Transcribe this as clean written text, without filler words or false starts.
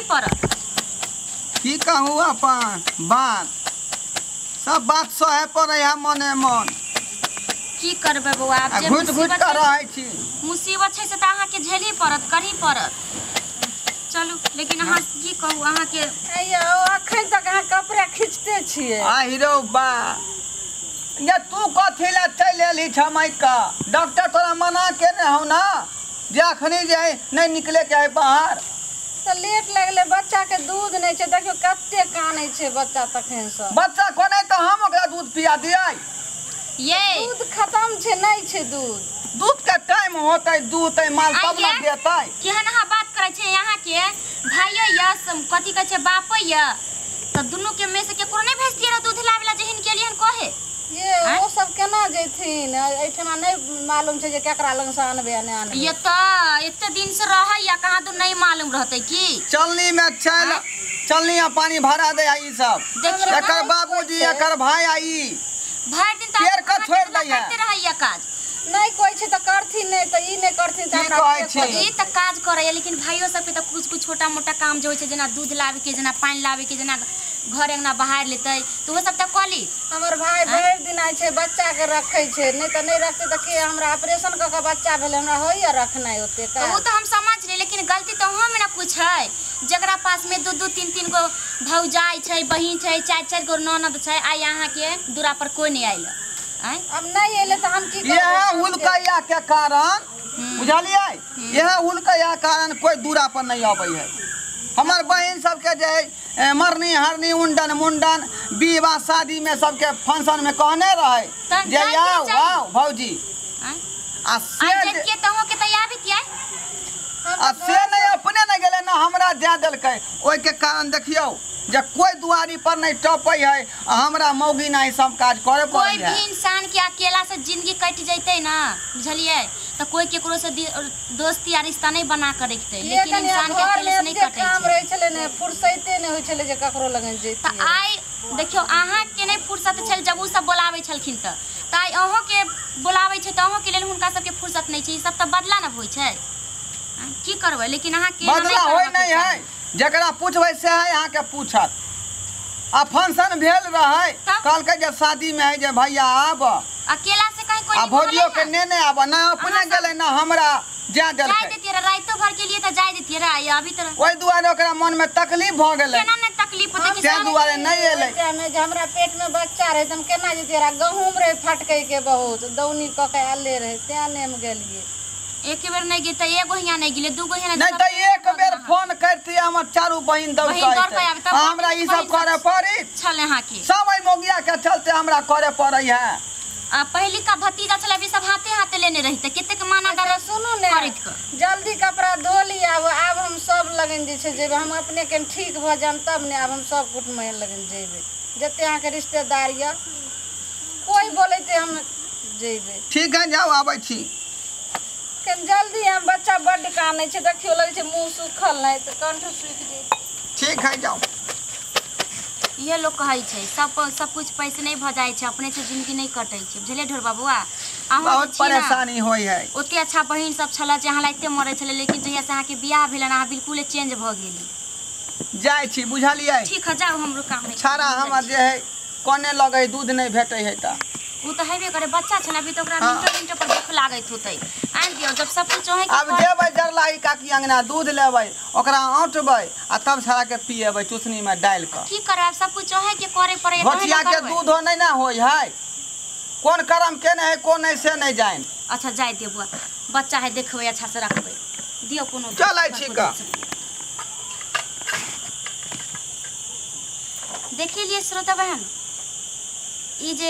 पड़त। की कहूँ अपन बात सब बात सहे पड़े है मने मन। की करबे बउआ आब जे घुट घुट कर रहे छी। मुसीबत छै से त अहाँ के झेली पड़त करही पड़त। चलू लेकिन अहाँ की कहू अहाँ के अखन तक अहाँ कपड़ा खींचते छिए। आ हीरो बा ये तू कथी ला चल एली छमई का डॉक्टर तोरा मना केने हौ ना जे अखनी जे नहीं निकले के है बाहर। तो लेट लगले बच्चा के दूध नहीं छै देखियो कत्ते कानै छै बच्चा तखन से। बच्चा कोने तो हम ओकरा दूध पिया दियै। ये दूध खत्म छै नहीं छै दूध। दूध के टाइम होतै दूध माल तब न देतै। केहन अहाँ बात करै छै यहाँ के भाइयो या कथी कहै छै बापो या त दुनु के में से केकरो नहीं भेजतियै रे दूध लावेला जहिन के लियन कहे। ये वो सब केना जेथिन एठना नहीं मालूम छै जे केकरा लंग से आनबे आ नहीं आनबे। ये त एते दिन से रहै या कहाँ तो नहीं मालूम रहतै की। चलनी में चल चलनी आ पानी भरा दे आई सब एकर बाबूजी एकर भाई आई भर दिन त पेड़ का छोड़ दै है करते रहैया काज। नहीं कोई छै त करथिन नहीं त ई नहीं करथिन त हमरा कहै छै ई त काज करैया लेकिन भाइयो सब के त कुछ छोटा मोटा काम जे होय छै जेना दूध लावे के जेना पानी लावे के जेना घर अंगना बाहर लेतै तो वो सब त कली। हमर भाई भर दिन आइ छै बच्चा के रखै छै नहीं त नहीं रखते त के हमरा ऑपरेशन क के बच्चा भेले हमरा होइया रखनाइ ओते का। वो तो हम समझ ले लेकिन गलती तो हम ना कुछ है जकरा पास में दो दो तीन तीन गो भौजाई छै बहिन छै चार चार गो ननद छै आ यहाँ के दूरा पर कोई नहीं आइल। अब नहीं एले त हम की यह हुलकैया के कारण बुझलिए यह हुलकैया कारण कोई दूरा पर नहीं आबै है। हमर बहन सबके जे मरनी हरनी उंडन मुंडन विवाह शादी में सबके फंक्शन में कहने रहे जे आओ आओ भौजी आ से के तहो के तैयारी किया आ से नहीं अपने नहीं गेले ना हमरा दे देलकै ओइ के कारण देखियो जे कोई दुआरी पर नहीं टपै है हमरा मौगी नहीं सब काज करे पड़ै है। कोई भी इंसान के अकेला से जिंदगी कट जैते ना बुझलिए त कोई केकरो से दोस्ती या रिश्ता नहीं बना के रखते लेकिन इंसान के अकेले से नहीं कटै काम रहे छले ने फुर्सते नहीं होय छले जे ककरो लगन जैती। त आइ देखियो अहाँ के नहीं फुर्सत छल जब उ सब बोलावे छलखिन त ताई अहो के बोलावे छै त अहो के लेल हुनका सब के फुर्सत नहीं छै ई सब त बदला न होय छै की करबै लेकिन अहाँ के बदला होय नहीं है जकरा पूछबै से है यहाँ के पूछत आ फंक्शन भेल रहे कल के जे शादी में है जे भैया आब अकेला से कहीं कोई आ भौजियो के ने आब ना अपने गेले ना हमरा जा जाय देलकै देतियै रे रातो भर के लिए त जाय देतियै रे अभी त ओइ दुआरे ओकरा मन में तकलीफ भ गेलै केना ने तकलीफ होते कि ते दुआरे नहीं एलै। में जे हमरा पेट में बच्चा रहे हम केना जतियै रा गहूम रहे फटकै के बहुत दौनी क के आले रहे ते ने हम गेलिए। एक बेर नहीं गिरता एगो हिया नहीं गिले दूगो हिया नहीं त एक बेर फोन करती हमर चारू बहिन दौड़तै हमरा ई सब करे पड़ी छल यहाँ के समय मोगिया के चलते हमरा करे पड़ै है। पहली का भतीजा छले भी सब हाथे हाथे लेने रही कितने के माना डर सुनू ने जल्दी कपड़ा धो ली अब हम सब लगन जे छै जेबे हम अपने के ठीक भ जाम तब ने अब हम सब कुटुम लगन जेबे जते यहाँ के रिश्तेदार या कोई बोलते हम जेबे। ठीक है जाओ आबै छी कम जल्दी हम बच्चा बड कानै छै देखियो लगे छै मुंह सुखल नहीं त कंठ सूख जे। ठीक है जाओ ये लोग कहै छै सब कुछ पैसे नहीं भ जाय छै अपने से जिंदगी नहीं कटै छै बुझले ढोर बाबुआ बहुत परेशानी होय है। ओते अच्छा बहिन सब छला जे अहाँ लाइते मरे छले लेकिन जहिया से अहाँ के बियाह भेल ना बिल्कुल चेंज भ गेली जाय छी बुझलिए। ठीक है जाओ हमरो काम है छाड़ा हम जे है कोने लगे दूध नहीं भेटै है त उ त हेबे करे बच्चा छै ना अभी तो ओकरा मिनटो पर भूख लागैत होतै आन दियो जब सब कुछ होय अब जेबै जरलाई काकी अंगना दूध लेबै ओकरा औंटबै आ तब छाड़ा के पिएबै चुसनी में डाल के की करब सब कुछ है के करे पड़े भटिया के दूध हो नहीं ना होय है कौन करम केने है कौन नहीं से नहीं जान। अच्छा जाय दे बुआ बच्चा है देखबै अच्छा से रखबै दियो कोनो चलै छी का देखि लिए श्रोता बहन ई जे